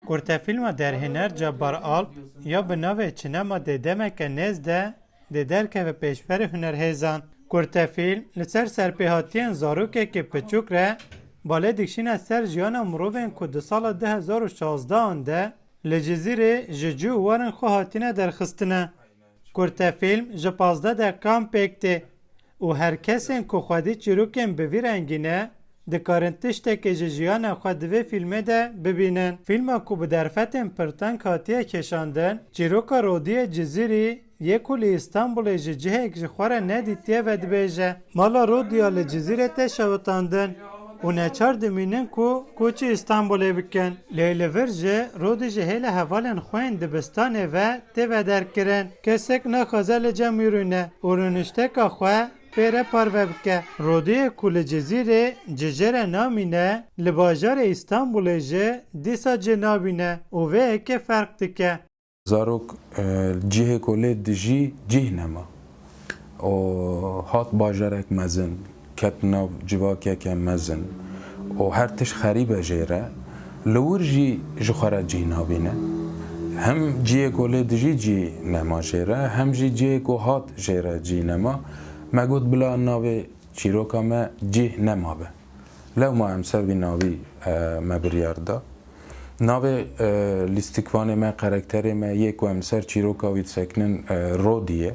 Kurte filma derhêner Cabbar Alp ya bi navê çinema de demeke nêz de derkeve pêşverê hunerhêzan. Kurte film li ser serpêhatiyên zarokekî piçûk re balê dikşîne ser jiyana mirovên ku di sala 2016 de li Cizîrê ji cû û warên xwe hatine derxistine. Kurte film ji 15 kampek tê û her kesên ku xwedî çîrokên bi vî rengî ne dikarin tiştekê ji jiyana xwe di vê filmê de bibînin. Filma ku bi derfetên pirteng hatiye kêşandin, çîroka Rodiyê Cizîrî yê ku li İstanbulê ji cihek ji xwe re nedîtiye ve dibêje. Mala Rodiya li Cizîrê tê şewitandin û neçar dimînin ku koçî İstanbulê bikin. Lê li vir jî Rodî ji hêla hevalên xwe yên dibistanê ve tê vederkirin. Kesek naxwaze li cem yûrîne û rûnişteka xwe pêre parve bike. Rodiyê ku li Cizîrê cicêre namîne, li bajarê İstanbulê jî dîsa cê nabîne û vê yekê ferq dike. Zarok cihê ku lê dijî cih nema. O hat bajarek mezin, ket nav civakeke mezin. O her tiş xerîbe jê re, li wir jî ji xwe re cih nabîne. Hem cihê ku lê dijî cih nema jê re, hem jî cihê ku hat jê re cih nema. Me got bila navê çîroka me cih nemabe. Lewma em ser vî navî me biryar da. Navê lîstikvanê me, karakterê me yê ku em ser çîroka wî disekinin Rodî.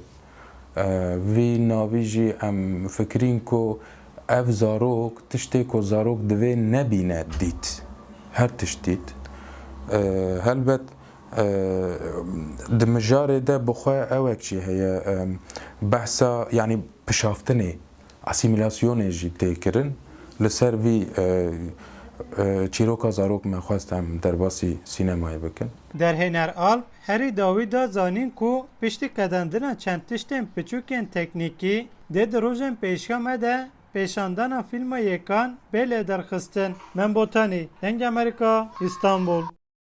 Vî navî jî em fikirîn ku ev zarok tiştê ku zarok divê nebîne dît. Her tişt dît. Helbet di mijarê de bi xwe ewek jî heye behsa yani pişaftinê, asîmîlasyonê jî tê kirin. Li ser vî çîroka zarok me xwest em derbasî sînemayê bikin. Derhêner Alp herî dawî da zanîn ku piştî qedendina çend tiştên piçûkên teknîkî dê di rojên pêşiya me de pêşandana fîlma yekan bê lê derxistin. Min Botanî, Deng Amerîka, İstanbul.